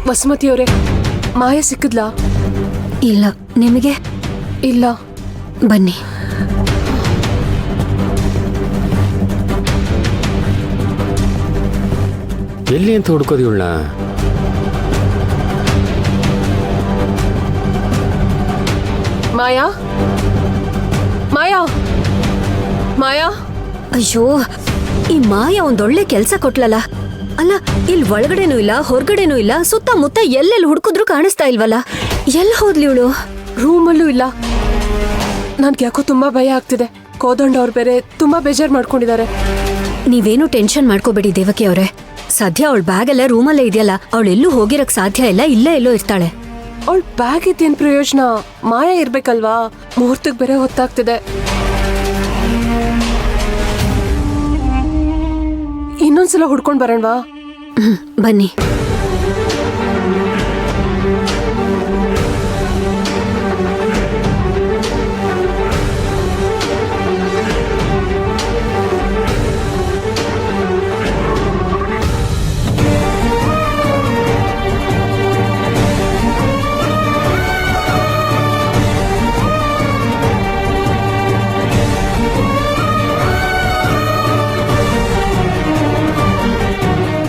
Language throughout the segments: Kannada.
ವಸುಮತಿಯವರೇ, ಮಾಯಾ ಸಿಕ್ಕಿದ್ಲಾ? ಇಲ್ಲ. ನಿಮಗೆ? ಇಲ್ಲ. ಬನ್ನಿ. ಎಲ್ಲಿ ಅಂತ ಹುಡ್ಕೋದು ಇವಳನ್ನ? ಮಾಯಾ, ಮಾಯಾ, ಮಾಯಾ. ಅಯ್ಯೋ, ಈ ಮಾಯಾ ಒಂದೊಳ್ಳೆ ಕೆಲ್ಸ ಕೊಟ್ಲಲ್ಲ. ಅಲ್ಲ, ಇಲ್ಲಿ ಒಳಗಡೆನೂ ಇಲ್ಲ, ಹೊರಗಡೆನೂ ಇಲ್ಲ, ಸುತ್ತಮುತ್ತ ಎಲ್ಲೆಲ್ಲಿ ಹುಡುಕಿದ್ರು ಕಾಣಿಸ್ತಾ ಇಲ್ವಲ್ಲ. ಎಲ್ಲಿ ಹೋದ್ಲಿ ಇವಳು? ರೂಮಲ್ಲೂ ಇಲ್ಲ. ನನ್ಗೆ ಯಾಕೋ ತುಂಬಾ ಭಯ ಆಗ್ತಿದೆ. ಕೋದಂಡ ಅವ್ರು ಬೇರೆ ತುಂಬಾ ಬೇಜಾರು ಮಾಡ್ಕೊಂಡಿದ್ದಾರೆ. ನೀವೇನು ಟೆನ್ಷನ್ ಮಾಡ್ಕೋಬೇಡಿ ದೇವಕಿ ಅವರೇ. ಸದ್ಯ ಅವಳ ಬ್ಯಾಗ್ ಎಲ್ಲ ರೂಮಲ್ಲೇ ಇದೆಯಲ್ಲ, ಅವಳೆಲ್ಲೂ ಹೋಗಿರಕ್ ಸಾಧ್ಯ ಇಲ್ಲ, ಇಲ್ಲೇ ಎಲ್ಲೋ ಇರ್ತಾಳೆ. ಅವಳ ಬ್ಯಾಗ್ ಇದ್ದೇನ್ ಪ್ರಯೋಜನ? ಮಾಯಾ ಇರ್ಬೇಕಲ್ವಾ? ಮುಹೂರ್ತಕ್ಕೆ ಬೇರೆ ಹೊತ್ತಾಗ್ತಿದೆ. ಇನ್ನೊಂದ್ಸಲ ಹುಡ್ಕೊಂಡ್ ಬರೋಣವಾ? ಬನ್ನಿ.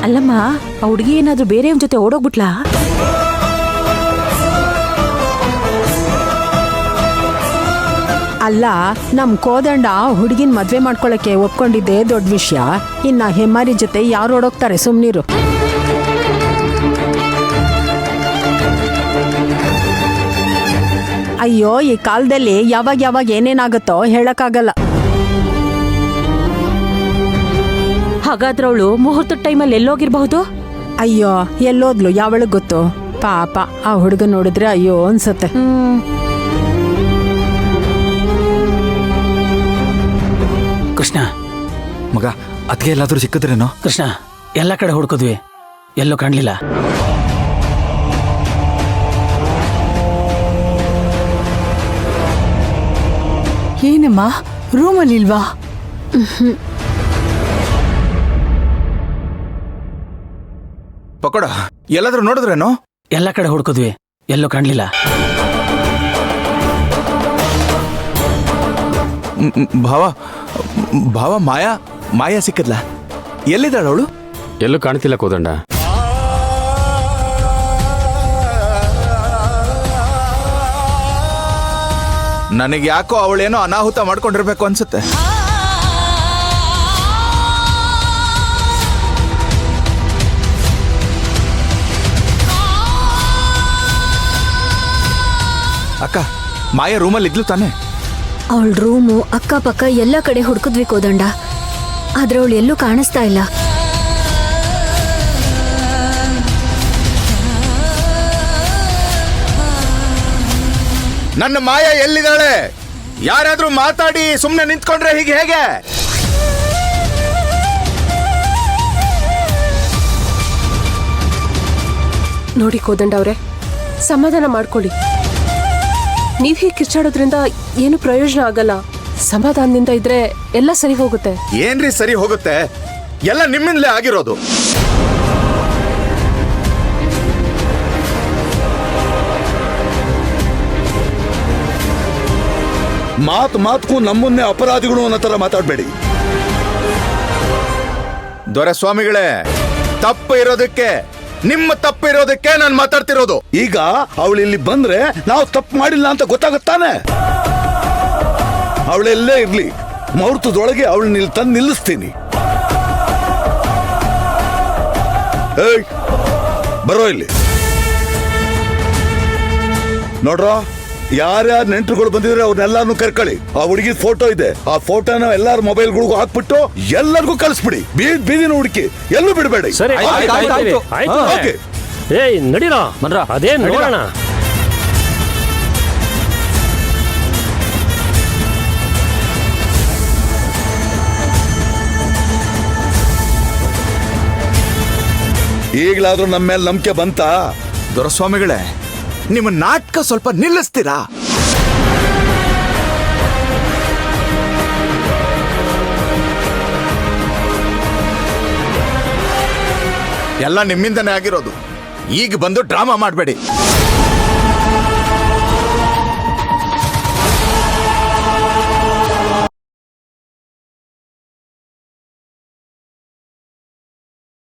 ಅಲ್ಲಮ್ಮ, ಆ ಹುಡುಗಿ ಏನಾದ್ರೂ ಬೇರೆಯವ್ರ ಜೊತೆ ಓಡೋಗ್ಬಿಟ್ಲಾ? ಅಲ್ಲ, ನಮ್ ಕೋದಂಡ ಹುಡುಗಿನ ಮದ್ವೆ ಮಾಡ್ಕೊಳಕ್ಕೆ ಒಪ್ಕೊಂಡಿದ್ದೆ ದೊಡ್ಡ ವಿಷಯ. ಇನ್ನ ಹೆಮ್ಮಾರಿ ಜೊತೆ ಯಾರು ಓಡೋಗ್ತಾರೆ? ಸುಮ್ನಿರು. ಅಯ್ಯೋ, ಈ ಕಾಲದಲ್ಲಿ ಯಾವಾಗ ಯಾವಾಗ ಏನೇನಾಗುತ್ತೋ ಹೇಳಕ್ಕಾಗಲ್ಲ. ಹಾಗಾದ್ರೆ ಅವಳು ಮುಹೂರ್ತದ ಟೈಮಲ್ಲಿ ಎಲ್ಲೋಗಿರ್ಬಹುದು? ಅಯ್ಯೋ, ಎಲ್ಲೋದ್ಲು ಯಾವಳಿಗೆ ಗೊತ್ತು? ಪಾಪ ಆ ಹುಡುಗ ನೋಡಿದ್ರೆ ಅಯ್ಯೋ ಅನ್ಸತ್ತೆ. ಕೃಷ್ಣ ಮಗ, ಅದಕ್ಕೆ ಎಲ್ಲಾದ್ರೂ ಸಿಕ್ಕಿದ್ರೇನೋ? ಕೃಷ್ಣ, ಎಲ್ಲ ಕಡೆ ಹುಡ್ಕೋದ್ವಿ, ಎಲ್ಲೂ ಕಾಣಲಿಲ್ಲ. ಏನಮ್ಮ, ರೂಮಲ್ಲಿ ಇಲ್ವಾ? ಪಕೋಡ, ಎಲ್ಲಾದ್ರೂ ನೋಡಿದ್ರೇನೋ? ಎಲ್ಲ ಕಡೆ ಹುಡ್ಕೋದ್ವಿ, ಎಲ್ಲೂ ಕಾಣಲಿಲ್ಲ. ಭಾವ, ಭಾವ, ಮಾಯಾ ಸಿಕ್ಕಿದ್ಲ? ಎಲ್ಲಿದ್ದಾಳ ಅವಳು? ಎಲ್ಲೂ ಕಾಣ್ತಿಲ್ಲ ಕೋದಂಡ. ನನಗೆ ಯಾಕೋ ಅವಳೇನೋ ಅನಾಹುತ ಮಾಡ್ಕೊಂಡಿರ್ಬೇಕು ಅನ್ಸುತ್ತೆ. ಅಕ್ಕ, ಮಾಯಾ ರೂಮಲ್ಲಿ ಇದ್ಲು ತಾನೆ? ಅವಳ ರೂಮು ಅಕ್ಕಪಕ್ಕ ಎಲ್ಲ ಕಡೆ ಹುಡುಕಿದ್ವಿ ಕೋದಂಡ, ಆದ್ರೆ ಅವಳು ಎಲ್ಲೂ ಕಾಣಿಸ್ತಾ ಇಲ್ಲ. ನನ್ನ ಮಾಯಾ ಎಲ್ಲಿದ್ದಾಳೆ? ಯಾರಾದ್ರೂ ಮಾತಾಡಿ ಸುಮ್ಮನೆ ನಿಂತ್ಕೊಂಡ್ರೆ ಹೀಗೆ ಹೇಗೆ? ನೋಡಿ ಕೋದಂಡ ಅವ್ರೆ, ಸಮಾಧಾನ ಮಾಡ್ಕೊಳ್ಳಿ. ನೀವ್ ಹೀಗೆ ಕಿರ್ಚಾಡೋದ್ರಿಂದ ಏನು ಪ್ರಯೋಜನ ಆಗಲ್ಲ. ಸಮಾಧಾನದಿಂದ ಇದ್ರೆ ಎಲ್ಲ ಸರಿ ಹೋಗುತ್ತೆ. ಏನ್ರಿ ಸರಿ ಹೋಗುತ್ತೆ? ಎಲ್ಲ ನಿಮ್ಮಿಂದಲೇ ಆಗಿರೋದು. ಮಾತ್ಗೂ ನಮ್ಮನ್ನೇ ಅಪರಾಧಿಗಳು ಅನ್ನೋ ತರ ಮಾತಾಡ್ಬೇಡಿ. ದೊರೆಸ್ವಾಮಿಗಳೇ, ತಪ್ಪು ಇರೋದಕ್ಕೆ, ನಿಮ್ಮ ತಪ್ಪು ಇರೋದಕ್ಕೆ ನಾನು ಮಾತಾಡ್ತಿರೋದು. ಈಗ ಅವಳು ಇಲ್ಲಿ ಬಂದ್ರೆ ನಾವು ತಪ್ಪು ಮಾಡಿಲ್ಲ ಅಂತ ಗೊತ್ತಾಗುತ್ತಾನೆ. ಅವಳೆಲ್ಲೇ ಇರ್ಲಿ, ಮುಹೂರ್ತದೊಳಗೆ ಅವಳನ್ನ ಇಲ್ಲಿ ತಂದು ನಿಲ್ಲಿಸ್ತೀನಿ. ಏಯ್, ಬರೋ ಇಲ್ಲಿ. ನೋಡ್ರ, ಯಾರ್ಯಾರು ನೆಂಟರುಗಳು ಬಂದಿದ್ರೆ ಅವ್ರನ್ನೆಲ್ಲಾನು ಕರ್ಕೊಳ್ಳಿ. ಆ ಹುಡುಗಿ ಫೋಟೋ ಇದೆ, ಆ ಫೋಟೋನ ಎಲ್ಲಾರ ಮೊಬೈಲ್ಗಳಿಗೂ ಹಾಕ್ಬಿಟ್ಟು ಎಲ್ಲರಿಗೂ ಕಳಿಸ್ಬಿಡಿ. ಬೀದಿನ ಹುಡುಕಿ ಎಲ್ಲೂ ಬಿಡಬೇಡಿ. ಏಯ್ ನಡೀರಾ, ಅದೇ ನೋಡೋಣ. ಈಗಲಾದ್ರೂ ನಮ್ಮ ಮೇಲೆ ನಂಬಿಕೆ ಬಂತಾ? ದೊರೆಸ್ವಾಮಿಗಳೇ, ನಿಮ್ಮ ನಾಟಕ ಸ್ವಲ್ಪ ನಿಲ್ಲಿಸ್ತೀರಾ? ಎಲ್ಲ ನಿಮ್ಮಿಂದನೇ ಆಗಿರೋದು. ಈಗ ಬಂದು ಡ್ರಾಮಾ ಮಾಡಬೇಡಿ.